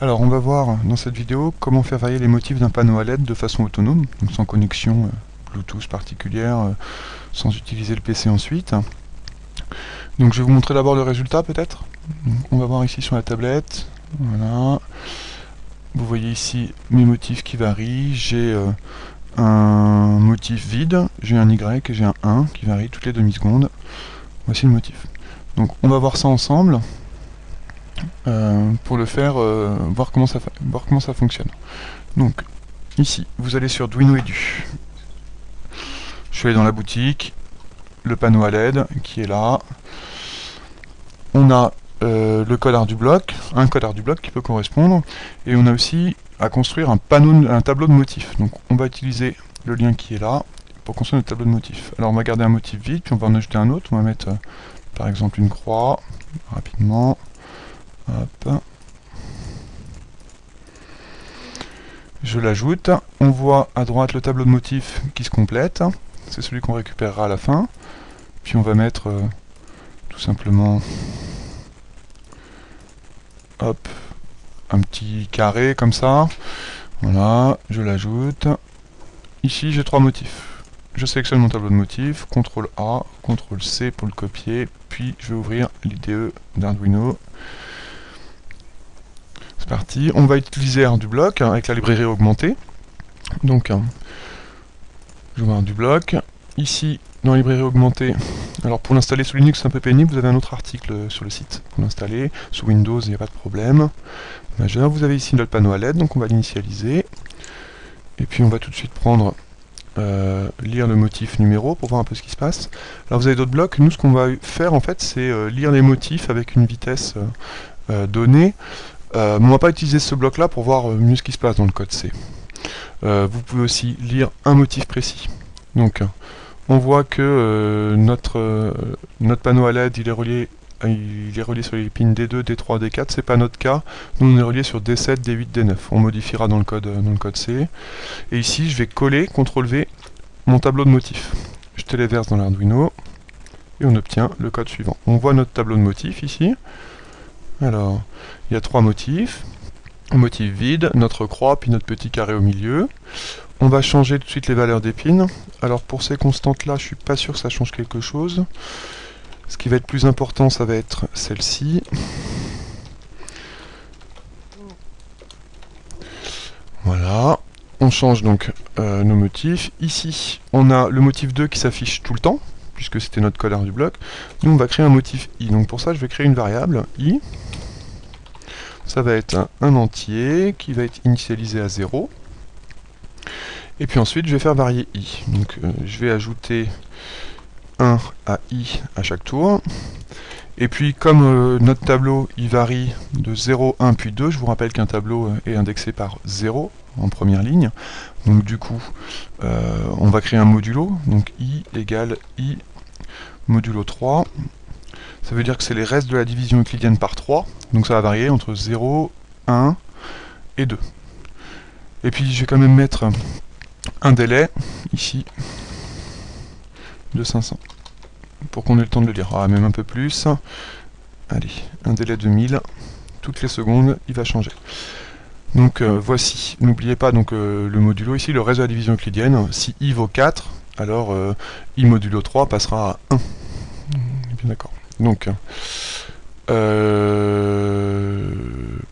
Alors on va voir dans cette vidéo comment faire varier les motifs d'un panneau à LED de façon autonome, donc sans connexion Bluetooth particulière, sans utiliser le PC ensuite. Donc je vais vous montrer d'abord le résultat peut-être. On va voir ici sur la tablette, voilà. Vous voyez ici mes motifs qui varient, j'ai un motif vide, j'ai un Y et j'ai un 1 qui varie toutes les demi-secondes. Voici le motif. Donc on va voir ça ensemble. Pour le faire, voir comment ça fonctionne. Donc, ici, vous allez sur Arduino Edu. Je suis allé dans la boutique, le panneau à LED qui est là. On a le code ArduBlock, un code ArduBlock qui peut correspondre, et on a aussi à construire un tableau de motifs. Donc, on va utiliser le lien qui est là pour construire notre tableau de motifs. Alors, on va garder un motif vide, puis on va en ajouter un autre. On va mettre, par exemple, une croix, rapidement. Hop. Je l'ajoute. On voit à droite le tableau de motifs qui se complète. C'est celui qu'on récupérera à la fin. Puis on va mettre tout simplement hop, un petit carré comme ça. Voilà, je l'ajoute. Ici j'ai 3 motifs. Je sélectionne mon tableau de motifs, CTRL A, CTRL C pour le copier, puis je vais ouvrir l'IDE d'Arduino. C'est parti, on va utiliser ArduBlock avec la librairie augmentée. Donc, je vais ArduBlock. Ici, dans la librairie augmentée, alors pour l'installer sous Linux c'est un peu pénible, vous avez un autre article sur le site pour l'installer. Sous Windows, il n'y a pas de problème. Majeur, vous avez ici notre panneau à LED, donc on va l'initialiser. Et puis on va tout de suite prendre, lire le motif numéro pour voir un peu ce qui se passe. Alors vous avez d'autres blocs, nous ce qu'on va faire en fait c'est lire les motifs avec une vitesse donnée. Mais on ne va pas utiliser ce bloc là pour voir mieux ce qui se passe dans le code C. Vous pouvez aussi lire un motif précis. Donc on voit que notre panneau à LED il est relié sur les pins D2, D3, D4, c'est pas notre cas. Nous on est relié sur D7, D8, D9. On modifiera dans le code C. Et ici je vais coller, CTRL V, mon tableau de motifs. Je téléverse dans l'Arduino et on obtient le code suivant. On voit notre tableau de motifs ici. Alors, il y a 3 motifs. Un motif vide, notre croix, puis notre petit carré au milieu. On va changer tout de suite les valeurs des pins. Alors pour ces constantes-là, je suis pas sûr que ça change quelque chose. Ce qui va être plus important, ça va être celle-ci. Voilà. On change donc nos motifs. Ici, on a le motif 2 qui s'affiche tout le temps, puisque c'était notre code ArduBlock. Nous, on va créer un motif i. Donc pour ça, je vais créer une variable i. Ça va être un entier qui va être initialisé à 0. Et puis ensuite, je vais faire varier i. Donc je vais ajouter 1 à i à chaque tour. Et puis comme notre tableau il varie de 0, 1 puis 2, je vous rappelle qu'un tableau est indexé par 0 en première ligne. Donc du coup, on va créer un modulo. Donc i égale i modulo 3. Ça veut dire que c'est les restes de la division euclidienne par 3, donc ça va varier entre 0, 1 et 2. Et puis je vais quand même mettre un délai, ici, de 500, pour qu'on ait le temps de le lire. Ah, même un peu plus. Allez, un délai de 1000, toutes les secondes, il va changer. Donc voici, n'oubliez pas donc le modulo ici, le reste de la division euclidienne. Si i vaut 4, alors i modulo 3 passera à 1. Bien d'accord. Donc,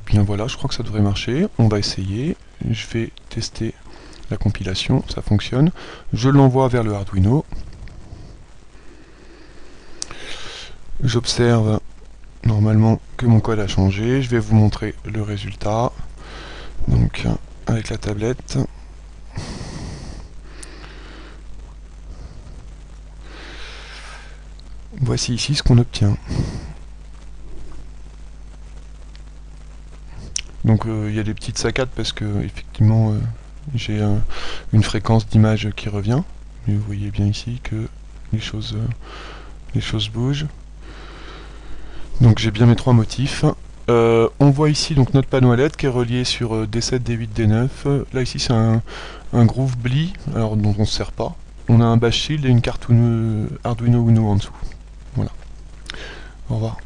bien voilà, je crois que ça devrait marcher. On va essayer. Je vais tester la compilation, ça fonctionne. Je l'envoie vers le Arduino. J'observe normalement que mon code a changé. Je vais vous montrer le résultat. Donc, avec la tablette. Voici ici ce qu'on obtient. Donc il y a des petites saccades parce que effectivement j'ai une fréquence d'image qui revient. Mais vous voyez bien ici que les choses bougent. Donc j'ai bien mes 3 motifs. On voit ici donc notre panneau à LED qui est relié sur D7, D8, D9. Là ici c'est un groove BLI, alors dont on ne se sert pas. On a un bash shield et une carte Arduino Uno en dessous. Voilà. Au revoir.